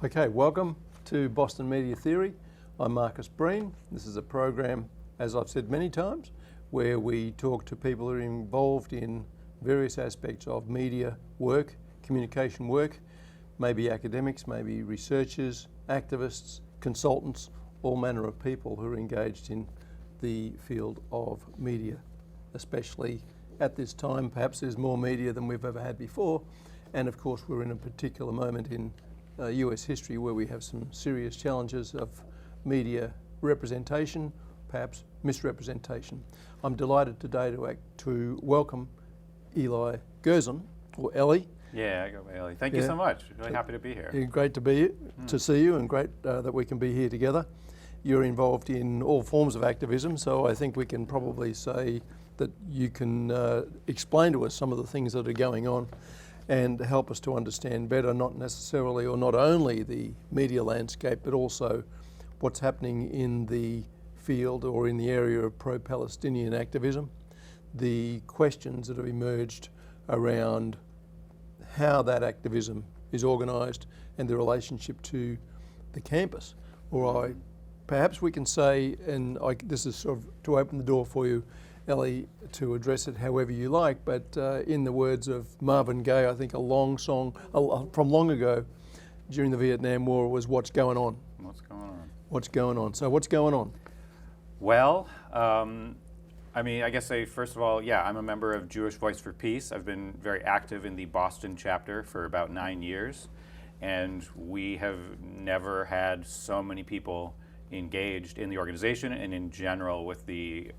Okay, welcome to Boston Media Theory. I'm Marcus Breen. This is a program, as I've said many times, where we talk to people who are involved in various aspects of media work, communication work, maybe academics, maybe researchers, activists, consultants, all manner of people who are engaged in the field of media, especially at this time. Perhaps there's more media than we've ever had before, and of course we're in a particular moment in US history where we have some serious challenges of media representation, perhaps misrepresentation. I'm delighted today to welcome Eli Gerzon, or Ellie. Yeah, I go by Ellie. Thank you so much. Really happy to be here. Great to be to see you, and great that we can be here together. You're involved in all forms of activism, so I think we can probably say that you can explain to us some of the things that are going on and help us to understand better, not necessarily or not only the media landscape, but also what's happening in the field or in the area of pro-Palestinian activism, the questions that have emerged around how that activism is organised and the relationship to the campus. Or perhaps we can say, and this is sort of to open the door for you, Ellie, to address it however you like, but in the words of Marvin Gaye, I think a long song from long ago during the Vietnam War was "What's Going On?" What's going on? What's going on? So what's going on? Well, I mean, I guess first of all, yeah, I'm a member of Jewish Voice for Peace. I've been very active in the Boston chapter for about 9 years, and we have never had so many people engaged in the organization and in general with the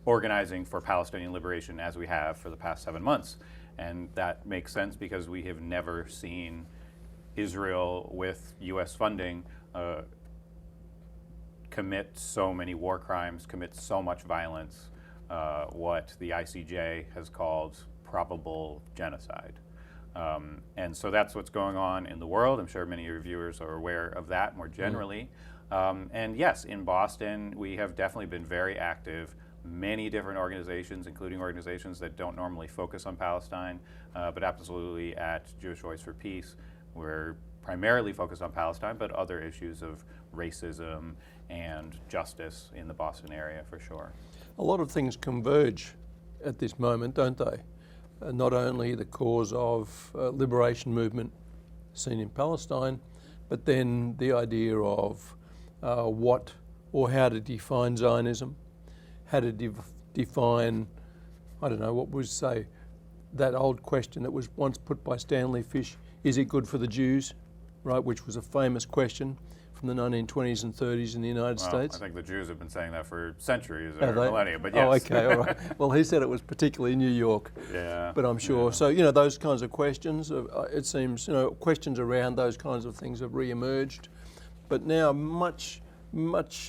organizing for Palestinian liberation as we have for the past 7 months. And that makes sense because we have never seen Israel with US funding commit so many war crimes, commit so much violence, what the ICJ has called probable genocide. And so that's what's going on in the world. I'm sure many of your viewers are aware of that more generally. And yes, in Boston, we have definitely been very active. Many different organizations, including organizations that don't normally focus on Palestine, but absolutely at Jewish Voice for Peace, we're primarily focused on Palestine, but other issues of racism and justice in the Boston area for sure. A lot of things converge at this moment, don't they? Not only the cause of liberation movement seen in Palestine, but then the idea of what or how to define Zionism, how to define, I don't know, what we say, that old question that was once put by Stanley Fish, is it good for the Jews, right, which was a famous question from the 1920s and 30s in the United States. I think the Jews have been saying that for centuries or millennia, but yes. Oh, okay, all right. Well, he said it was particularly New York, yeah, but I'm sure. Yeah. So, you know, those kinds of questions, it seems, you know, questions around those kinds of things have re-emerged, but now much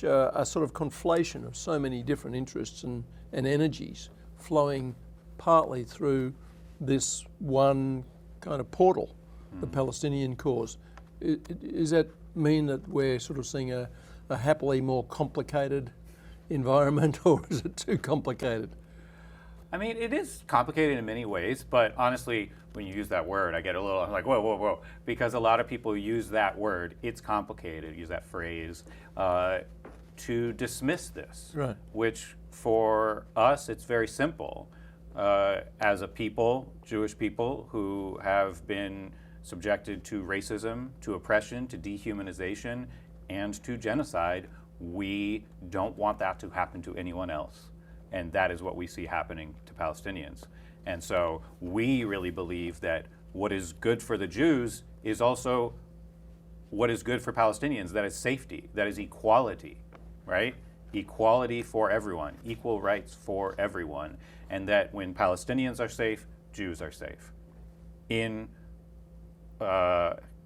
a sort of conflation of so many different interests and energies flowing partly through this one kind of portal, the Palestinian cause. Does that mean that we're sort of seeing a happily more complicated environment, or is it too complicated? I mean, it is complicated in many ways, but honestly, when you use that word, I get a little, I'm like, whoa, whoa, whoa, because a lot of people use that word, it's complicated, use that phrase, to dismiss this, right. Which for us, it's very simple. As a people, Jewish people who have been subjected to racism, to oppression, to dehumanization, and to genocide, we don't want that to happen to anyone else. And that is what we see happening to Palestinians. And so we really believe that what is good for the Jews is also what is good for Palestinians. That is safety, that is equality, right? Equality for everyone, equal rights for everyone. And that when Palestinians are safe, Jews are safe. In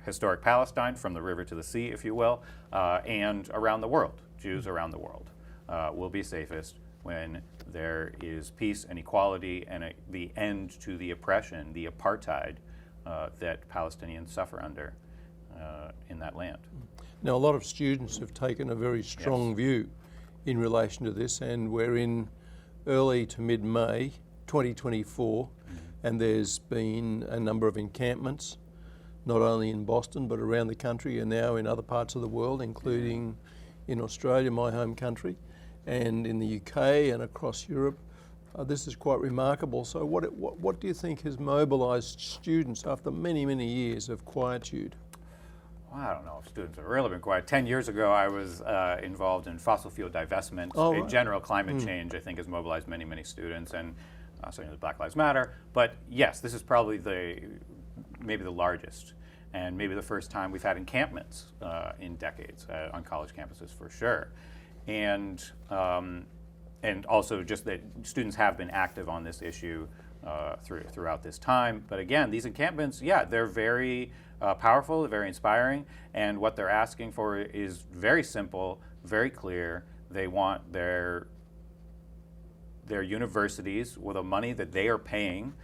historic Palestine, from the river to the sea, if you will, and around the world, Jews around the world will be safest when there is peace and equality and the end to the oppression, the apartheid that Palestinians suffer under in that land. Now, a lot of students have taken a very strong view in relation to this, and we're in early to mid-May 2024, and there's been a number of encampments not only in Boston but around the country and now in other parts of the world, including in Australia, my home country, and in the UK and across Europe. This is quite remarkable. So what do you think has mobilised students after many, many years of quietude? Well, I don't know if students have really been quiet. 10 years ago, I was involved in fossil fuel divestment. Oh, In right. general, climate change, I think, has mobilized many, many students, and certainly Black Lives Matter. But yes, this is probably maybe the largest, and maybe the first time we've had encampments in decades on college campuses, for sure. And also just that students have been active on this issue throughout this time. But again, these encampments, yeah, they're very powerful, very inspiring, and what they're asking for is very simple, very clear. They want their universities, with the money that they are paying,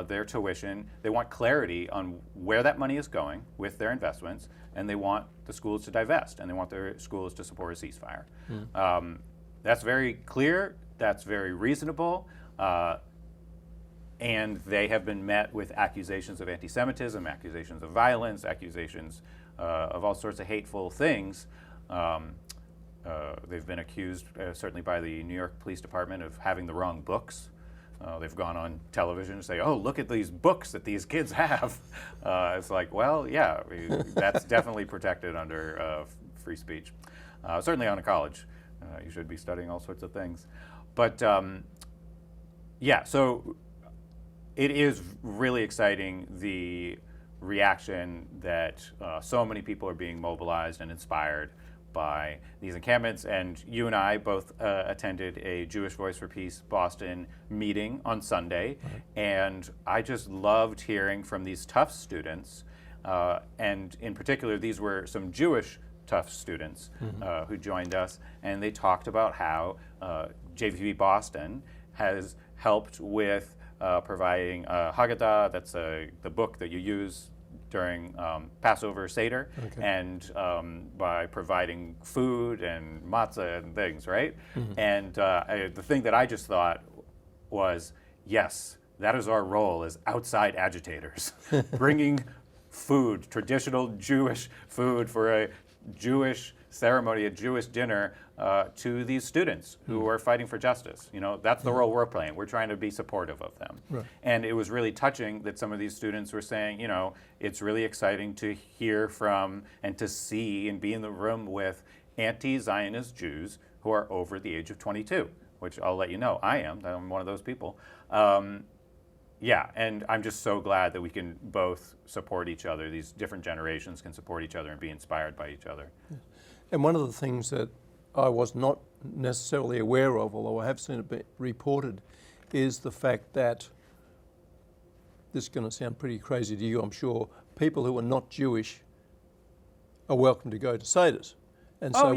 their tuition, they want clarity on where that money is going with their investments, and they want the schools to divest, and they want their schools to support a ceasefire. That's very clear, that's very reasonable, and they have been met with accusations of anti-Semitism, accusations of violence, accusations of all sorts of hateful things. They've been accused, certainly by the New York Police Department, of having the wrong books. They've gone on television and say, "Oh, look at these books that these kids have." It's like, well, yeah, that's definitely protected under free speech. Certainly on a college, you should be studying all sorts of things. But yeah, so it is really exciting, the reaction that so many people are being mobilized and inspired by these encampments. And you and I both attended a Jewish Voice for Peace Boston meeting on Sunday, and I just loved hearing from these tough students, and in particular these were some Jewish tough students who joined us, and they talked about how JVP Boston has helped with providing Haggadah, that's the book that you use during Passover Seder, and by providing food and matzah and things, right? And the thing that I just thought was, yes, that is our role as outside agitators, bringing food, traditional Jewish food for a Jewish ceremony, a Jewish dinner, to these students who are fighting for justice. You know, that's the role we're playing. We're trying to be supportive of them. Right. And it was really touching that some of these students were saying, you know, it's really exciting to hear from and to see and be in the room with anti-Zionist Jews who are over the age of 22, which I'll let you know, I am. I'm one of those people. Yeah, and I'm just so glad that we can both support each other. These different generations can support each other and be inspired by each other. And one of the things that I was not necessarily aware of, although I have seen it be reported, is the fact that, this is going to sound pretty crazy to you, I'm sure, people who are not Jewish are welcome to go to Seders. And so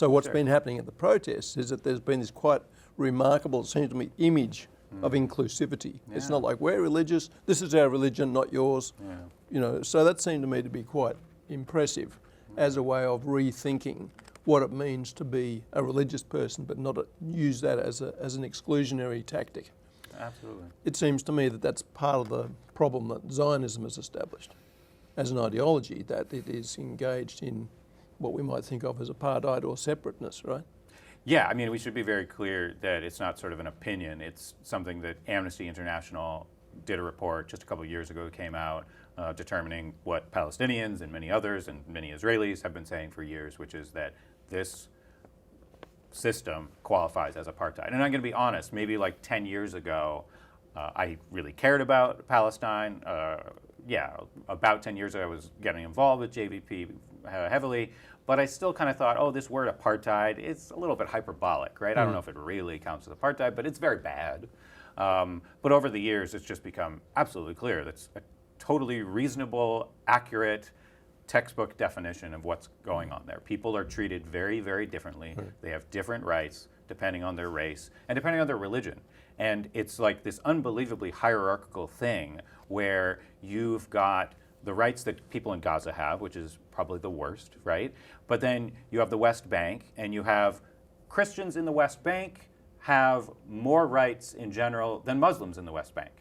what's been happening at the protests is that there's been this quite remarkable, it seems to me, image of inclusivity. Yeah. It's not like, we're religious, this is our religion, not yours. Yeah. You know, so that seemed to me to be quite impressive as a way of rethinking what it means to be a religious person, but not use that as an exclusionary tactic. Absolutely. It seems to me that that's part of the problem that Zionism has established as an ideology, that it is engaged in what we might think of as apartheid or separateness, right? Yeah, I mean, we should be very clear that it's not sort of an opinion. It's something that Amnesty International did a report just a couple of years ago that came out determining what Palestinians and many others and many Israelis have been saying for years, which is that this system qualifies as apartheid. And I'm going to be honest, maybe like 10 years ago, I really cared about Palestine. Yeah, about 10 years ago, I was getting involved with JVP heavily, but I still kind of thought, oh, this word apartheid, it's a little bit hyperbolic, right? I don't know if it really counts as apartheid, but it's very bad. But over the years, it's just become absolutely clear that's a totally reasonable, accurate, textbook definition of what's going on there. People are treated very, very differently. They have different rights depending on their race and depending on their religion. And it's like this unbelievably hierarchical thing where you've got the rights that people in Gaza have, which is probably the worst, right? But then you have the West Bank, and you have Christians in the West Bank have more rights in general than Muslims in the West Bank.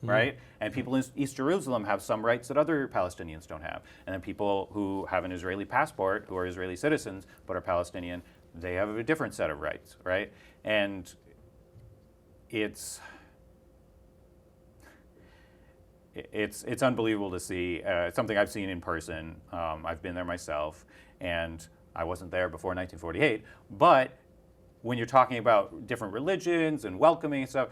right? And people in East Jerusalem have some rights that other Palestinians don't have. And then people who have an Israeli passport, who are Israeli citizens but are Palestinian, they have a different set of rights, right? And it's unbelievable to see. Something I've seen in person. I've been there myself, and I wasn't there before 1948. But when you're talking about different religions and welcoming and stuff,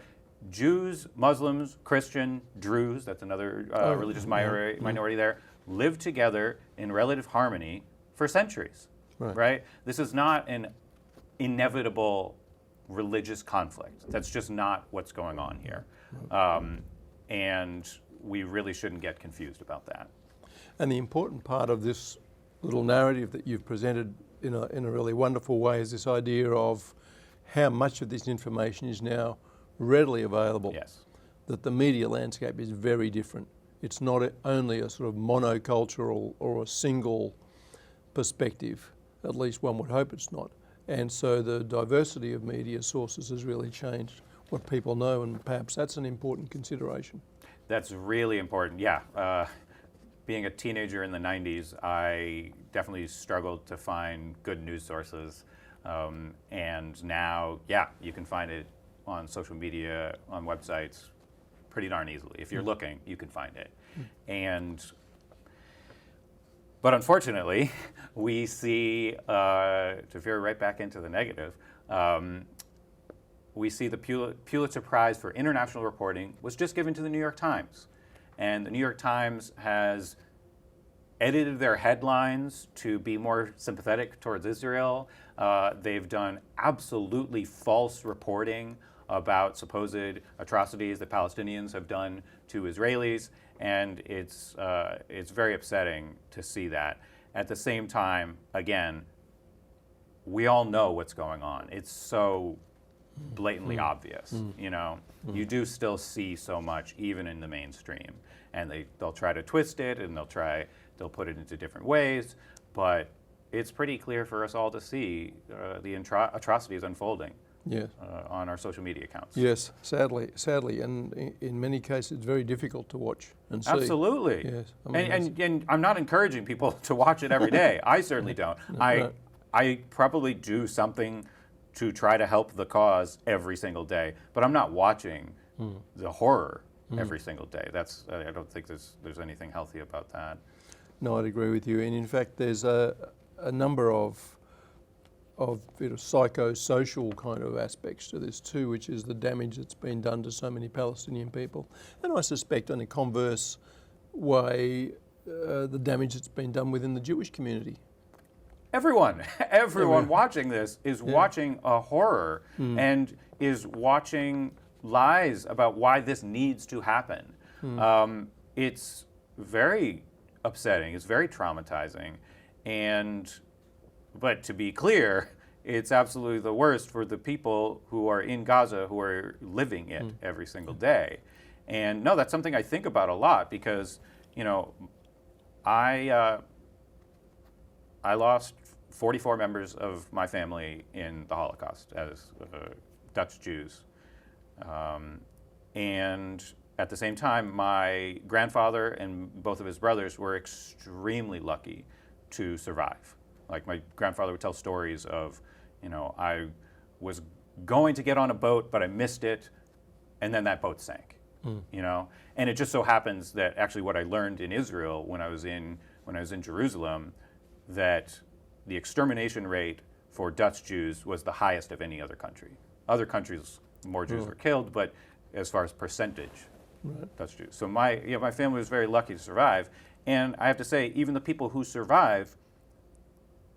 Jews, Muslims, Christian, Druze, that's another religious minority there, live together in relative harmony for centuries, right? This is not an inevitable religious conflict. That's just not what's going on here. And we really shouldn't get confused about that. And the important part of this little narrative that you've presented in a really wonderful way is this idea of how much of this information is now readily available. Yes. That the media landscape is very different. It's not only a sort of monocultural or a single perspective, at least one would hope it's not. And so the diversity of media sources has really changed what people know, and perhaps that's an important consideration. That's really important, yeah. Being a teenager in the 90s, I definitely struggled to find good news sources. And now, yeah, you can find it on social media, on websites, pretty darn easily. If you're looking, you can find it. But unfortunately, we see, to veer right back into the negative, we see the Pulitzer Prize for International Reporting was just given to the New York Times. And the New York Times has edited their headlines to be more sympathetic towards Israel. They've done absolutely false reporting about supposed atrocities that Palestinians have done to Israelis, and it's very upsetting to see that. At the same time, again, we all know what's going on. It's so blatantly obvious, you know. You do still see so much, even in the mainstream, and they'll try to twist it, and they'll put it into different ways, but it's pretty clear for us all to see the atrocities unfolding. Yes. On our social media accounts. Yes, sadly, and in many cases it's very difficult to watch and see. Absolutely. Yes. I mean, and I'm not encouraging people to watch it every day. I certainly don't. I probably do something to try to help the cause every single day, but I'm not watching the horror every single day. I don't think there's anything healthy about that. No, I'd agree with you. And in fact, there's a number of psychosocial kind of aspects to this too, which is the damage that's been done to so many Palestinian people. And I suspect in a converse way, the damage that's been done within the Jewish community. Everyone watching this is watching a horror and is watching lies about why this needs to happen. It's very upsetting, it's very traumatizing, but to be clear, it's absolutely the worst for the people who are in Gaza, who are living it every single day. And no, that's something I think about a lot because, you know, I lost 44 members of my family in the Holocaust as Dutch Jews. And at the same time, my grandfather and both of his brothers were extremely lucky to survive. Like my grandfather would tell stories of, you know, I was going to get on a boat, but I missed it, and then that boat sank. You know, and it just so happens that actually what I learned in Israel when I was in Jerusalem, that the extermination rate for Dutch Jews was the highest of any other country. Other countries, more Jews were killed, but as far as percentage, Dutch Jews. So my family was very lucky to survive, and I have to say, even the people who survive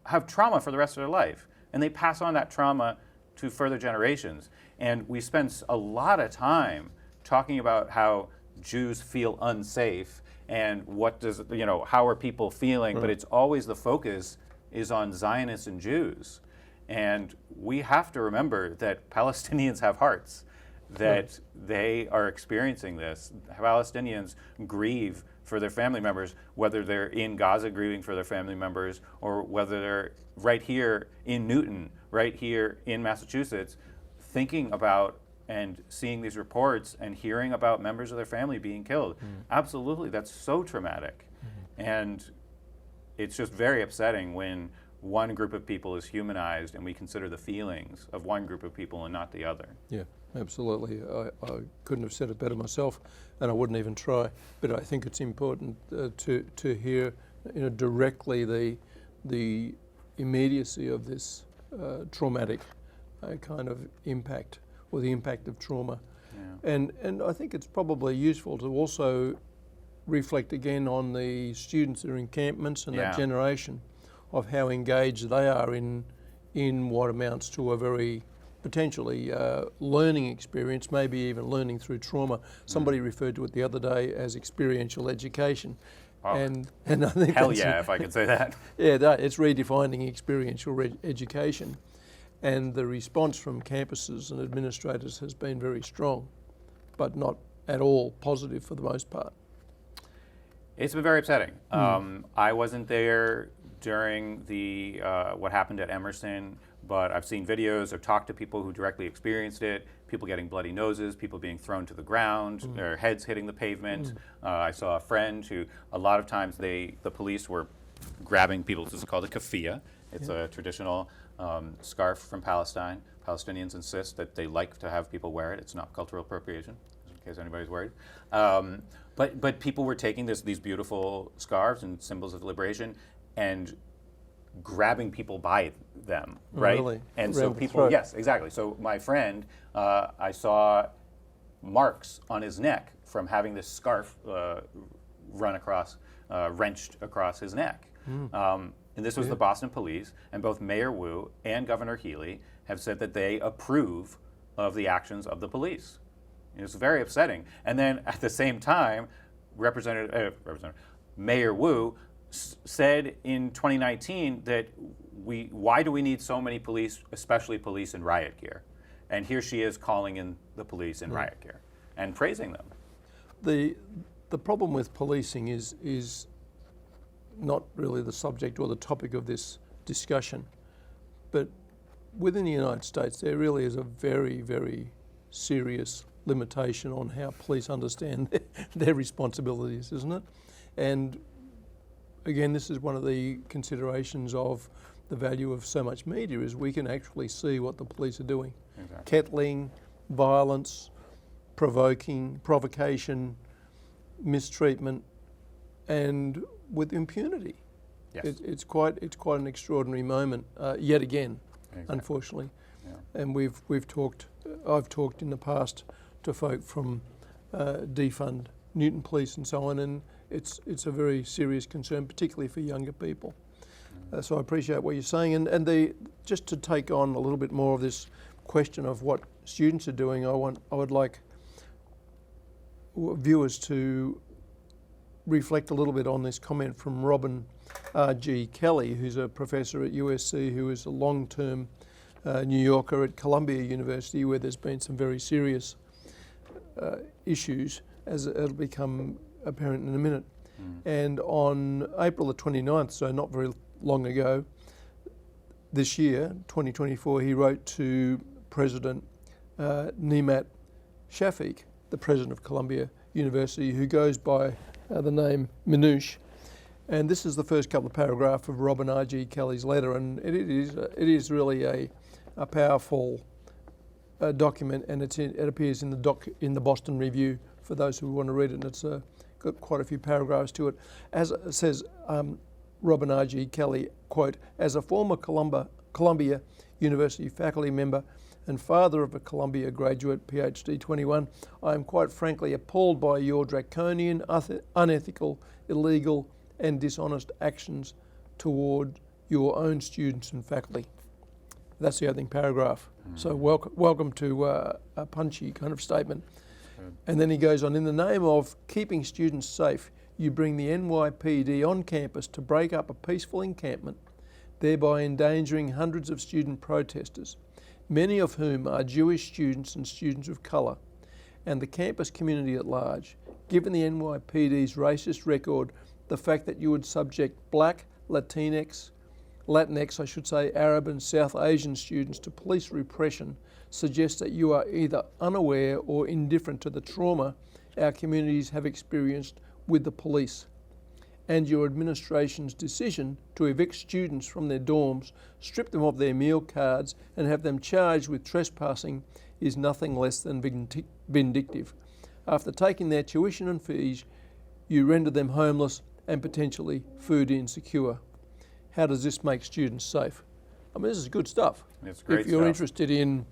have trauma for the rest of their life, and they pass on that trauma to further generations. And we spend a lot of time talking about how Jews feel unsafe and how are people feeling, but it's always the focus is on Zionists and Jews. And we have to remember that Palestinians have hearts, that they are experiencing this. Palestinians grieve for their family members, whether they're in Gaza grieving for their family members or whether they're right here in Newton, right here in Massachusetts, thinking about and seeing these reports and hearing about members of their family being killed. Absolutely, that's so traumatic. And it's just very upsetting when one group of people is humanized and we consider the feelings of one group of people and not the other. Yeah, absolutely. I couldn't have said it better myself, and I wouldn't even try. But I think it's important to hear, directly the immediacy of this traumatic kind of impact, or the impact of trauma. Yeah. And I think it's probably useful to also reflect again on the students that are in encampments and that generation, of how engaged they are in what amounts to a very potentially learning experience, maybe even learning through trauma. Somebody referred to it the other day as experiential education. Oh, and I think hell yeah, if I could say that. Yeah, it's redefining experiential education. And the response from campuses and administrators has been very strong, but not at all positive for the most part. It's been very upsetting. I wasn't there during the what happened at Emerson, but I've seen videos or talked to people who directly experienced it, people getting bloody noses, people being thrown to the ground, their heads hitting the pavement. I saw a friend who, a lot of times the police were grabbing people. This is called a keffiyeh. It's a traditional scarf from Palestine. Palestinians insist that they like to have people wear it. It's not cultural appropriation, in case anybody's worried. But people were taking these beautiful scarves and symbols of liberation and grabbing people by them, right? Really? And so Around the people, throat. yes, exactly. So my friend, I saw marks on his neck from having this scarf wrenched across his neck. And this was the Boston police, and both Mayor Wu and Governor Healy have said that they approve of the actions of the police. It's very upsetting. And then at the same time, Mayor Wu said in 2019 that why do we need so many police, especially police in riot gear? And here she is calling in the police in riot gear and praising them. The problem with policing is not really the subject or the topic of this discussion, but within the United States there really is a very, very serious limitation on how police understand their responsibilities, isn't it? And again, this is one of the considerations of the value of so much media, is we can actually see what the police are doing. Exactly. Kettling, violence, provocation, mistreatment, and with impunity. Yes. It's quite an extraordinary moment yet again, Exactly. unfortunately. Yeah. And I've talked in the past to folk from defund Newton Police and so on, and it's a very serious concern, particularly for younger people. So I appreciate what you're saying, and just to take on a little bit more of this question of what students are doing, I would like viewers to reflect a little bit on this comment from Robin R.G. Kelly, who's a professor at USC, who is a long-term New Yorker at Columbia University, where there's been some very serious issues, as it'll become apparent in a minute. And on April the 29th, so not very long ago, this year, 2024, he wrote to President Nemat Shafik, the president of Columbia University, who goes by the name Minouche. And this is the first couple of paragraphs of Robin R.G. Kelly's letter, and it is really a powerful document, and it appears in the Boston Review for those who want to read it, and it's got quite a few paragraphs to it. As it says, Robin R.G. Kelly, quote, "As a former Columbia University faculty member and father of a Columbia graduate, PhD 21, I am quite frankly appalled by your draconian, unethical, illegal and dishonest actions toward your own students and faculty." That's the opening paragraph. So welcome to a punchy kind of statement. And then he goes on, "In the name of keeping students safe, you bring the NYPD on campus to break up a peaceful encampment, thereby endangering hundreds of student protesters, many of whom are Jewish students and students of colour, and the campus community at large. Given the NYPD's racist record, the fact that you would subject Black, Latinx, Latinx, I should say, Arab and South Asian students to police repression suggests that you are either unaware or indifferent to the trauma our communities have experienced with the police. And your administration's decision to evict students from their dorms, strip them of their meal cards, and have them charged with trespassing is nothing less than vindictive. After taking their tuition and fees, you render them homeless and potentially food insecure. How does this make students safe? I mean, this is good stuff. It's great if you're stuff. interested in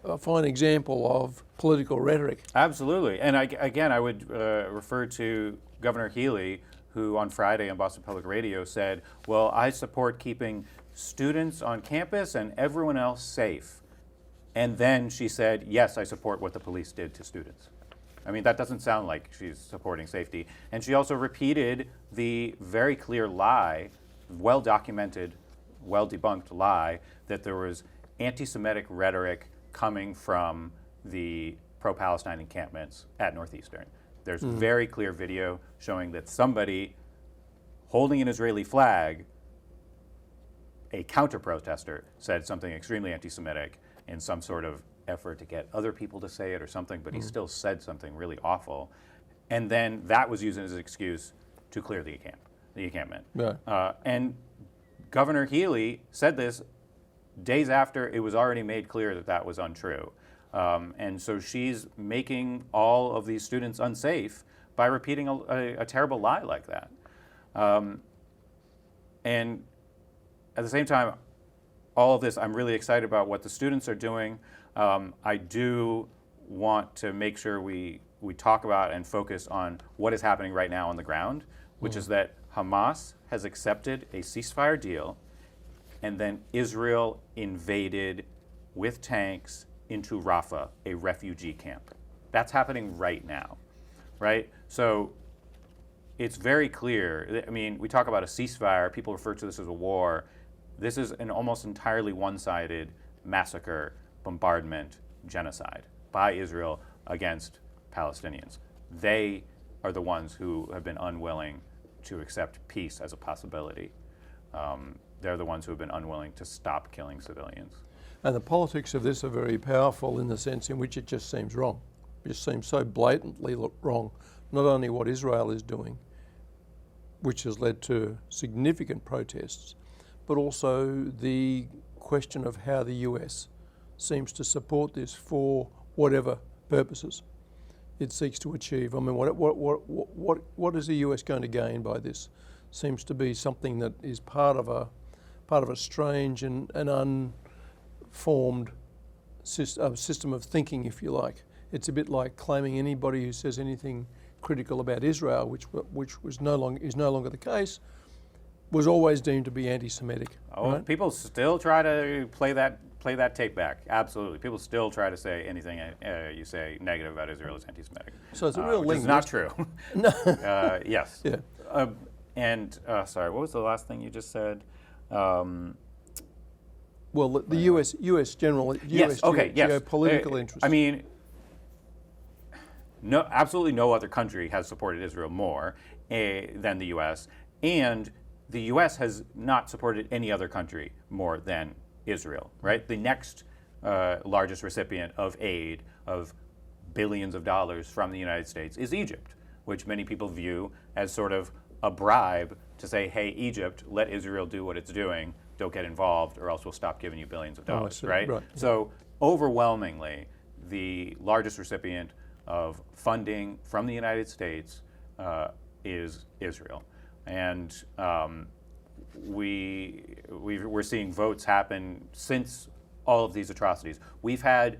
a fine example of political rhetoric. Absolutely. And I would refer to Governor Healy, who on Friday on Boston Public Radio said, well, I support keeping students on campus and everyone else safe. And then she said, yes, I support what the police did to students. I mean, that doesn't sound like she's supporting safety. And she also repeated the very clear lie, well-documented, well-debunked lie, that there was anti-Semitic rhetoric coming from the pro-Palestine encampments at Northeastern. There's very clear video showing that somebody holding an Israeli flag, a counter-protester, said something extremely anti-Semitic in some sort of effort to get other people to say it or something, but he still said something really awful. And then that was used as an excuse to clear the encampment. Yeah. And Governor Healy said this days after it was already made clear that that was untrue. And so she's making all of these students unsafe by repeating a terrible lie like that. And at the same time, all of this, I'm really excited about what the students are doing. I do want to make sure we talk about and focus on what is happening right now on the ground, which is that Hamas has accepted a ceasefire deal, and then Israel invaded with tanks into Rafah, a refugee camp. That's happening right now, right? So it's very clear. I mean, we talk about a ceasefire, people refer to this as a war. This is an almost entirely one-sided massacre, bombardment, genocide by Israel against Palestinians. They are the ones who have been unwilling to accept peace as a possibility. They're the ones who have been unwilling to stop killing civilians. And the politics of this are very powerful in the sense in which it just seems wrong. It just seems so blatantly wrong. Not only what Israel is doing, which has led to significant protests, but also the question of how the US seems to support this for whatever purposes it seeks to achieve. I mean, what is the US going to gain by this? Seems to be something that is part of a strange and unformed system of thinking, if you like. It's a bit like claiming anybody who says anything critical about Israel, which was no longer the case, was always deemed to be anti-Semitic. Oh, right? People still try to play that tape back. Absolutely, people still try to say anything you say negative about Israel is anti-Semitic. So it's a real which is not true. No. Yes. Yeah. Sorry, what was the last thing you just said? Well, the US general, Yes. Okay. Yes. geopolitical interests. I mean, no, absolutely no other country has supported Israel more than the U.S. And the U.S. has not supported any other country more than Israel, right? The next largest recipient of aid, of billions of dollars from the United States, is Egypt, which many people view as sort of a bribe to say, hey, Egypt, let Israel do what it's doing, don't get involved, or else we'll stop giving you billions of dollars, right? So overwhelmingly, the largest recipient of funding from the United States is Israel. And we're seeing votes happen since all of these atrocities. We've had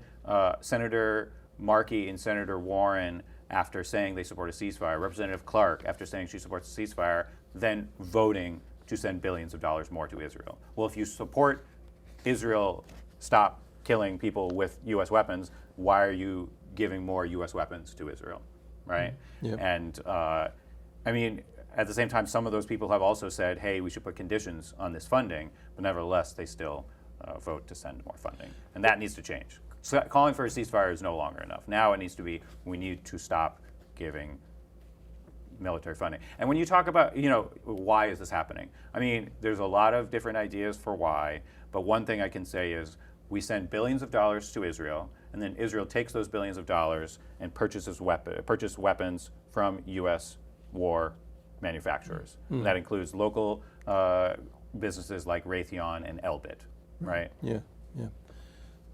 Senator Markey and Senator Warren, after saying they support a ceasefire, Representative Clark, after saying she supports a ceasefire, then voting to send billions of dollars more to Israel. Well, if you support Israel stop killing people with U.S. weapons, why are you giving more U.S. weapons to Israel, right? Yeah. And I mean, at the same time, some of those people have also said, hey, we should put conditions on this funding, but nevertheless, they still vote to send more funding. And that needs to change. So calling for a ceasefire is no longer enough. Now it needs to be, we need to stop giving military funding. And when you talk about, why is this happening? I mean, there's a lot of different ideas for why, but one thing I can say is we send billions of dollars to Israel, and then Israel takes those billions of dollars and purchase weapons from U.S. war manufacturers. And that includes local businesses like Raytheon and Elbit, right? Yeah.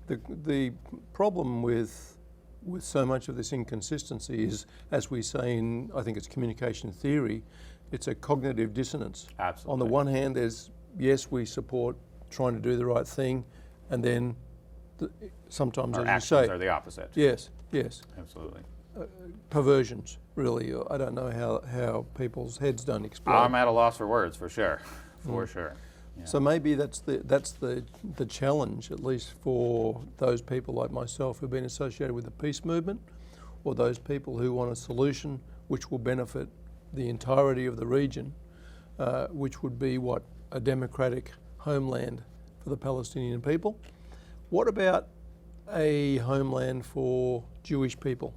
The problem with so much of this inconsistency is, as we say in, I think it's communication theory, it's a cognitive dissonance. Absolutely. On the one hand, there's, yes, we support trying to do the right thing, and then sometimes, Our as you actions say, are the opposite. yes, Absolutely. perversions, really. I don't know how people's heads don't explode. I'm at a loss for words, for sure. For sure. Yeah. So maybe that's the challenge, at least for those people like myself who've been associated with the peace movement, or those people who want a solution which will benefit the entirety of the region, which would be a democratic homeland for the Palestinian people. What about a homeland for Jewish people?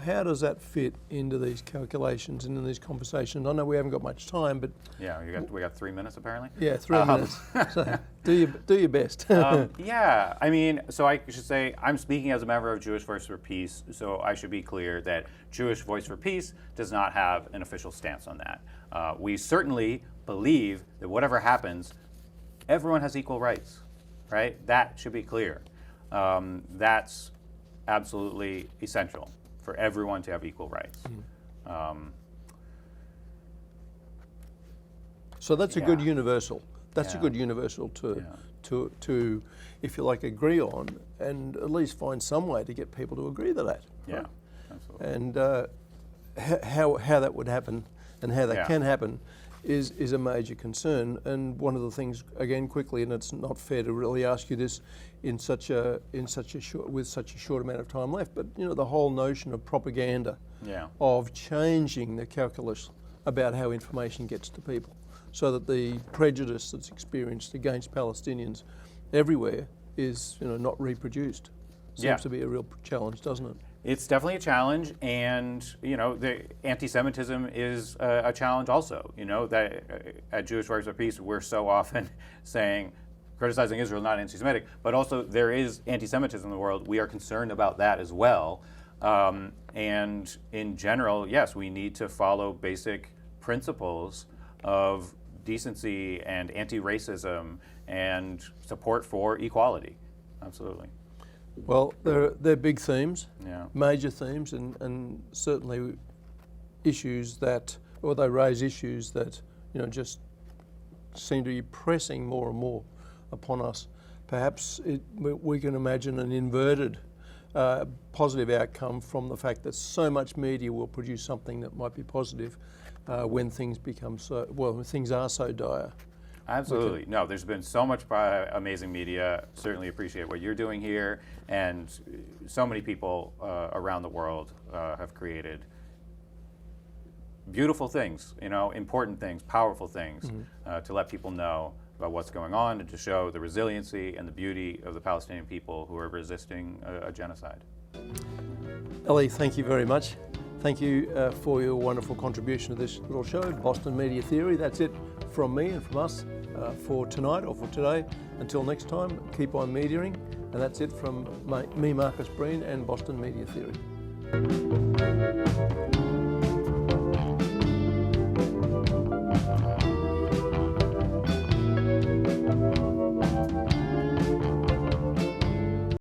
How does that fit into these calculations and in these conversations? I know we haven't got much time, but Yeah, we got 3 minutes apparently. yeah, 3 minutes. So do your best. Yeah, I mean, so I should say I'm speaking as a member of Jewish Voice for Peace, so I should be clear that Jewish Voice for Peace does not have an official stance on that. We certainly believe that whatever happens, everyone has equal rights, right? That should be clear. That's absolutely essential for everyone to have equal rights. So that's a good Yeah. universal. That's a Yeah. good universal to, if you like, agree on, and at least find some way to get people to agree to that. Yeah, right? absolutely. And how that would happen and how that Yeah. can happen is a major concern. And one of the things, again, quickly, and it's not fair to really ask you this with such a short amount of time left, but the whole notion of propaganda, Yeah. of changing the calculus about how information gets to people, so that the prejudice that's experienced against Palestinians everywhere is not reproduced. Seems Yeah. to be a real challenge, doesn't it? It's definitely a challenge, and the anti-Semitism is a challenge also. That at Jewish Voice for Peace, we're so often saying, criticizing Israel, not anti-Semitic, but also there is anti-Semitism in the world. We are concerned about that as well. And in general, yes, we need to follow basic principles of decency and anti-racism and support for equality. Absolutely. Well, they're big themes, Yeah. major themes, and certainly issues they raise issues that just seem to be pressing more and more upon us. Perhaps we can imagine an inverted positive outcome from the fact that so much media will produce something that might be positive when things when things are so dire. Absolutely. No, there's been so much amazing media. Certainly appreciate what you're doing here. And so many people around the world have created beautiful things, important things, powerful things to let people know about what's going on and to show the resiliency and the beauty of the Palestinian people who are resisting a genocide. Ellie, thank you very much. Thank you for your wonderful contribution to this little show, Boston Media Theory. That's it from me and from us for tonight or for today. Until next time, keep on mediating. And that's it from me, Marcus Breen, and Boston Media Theory.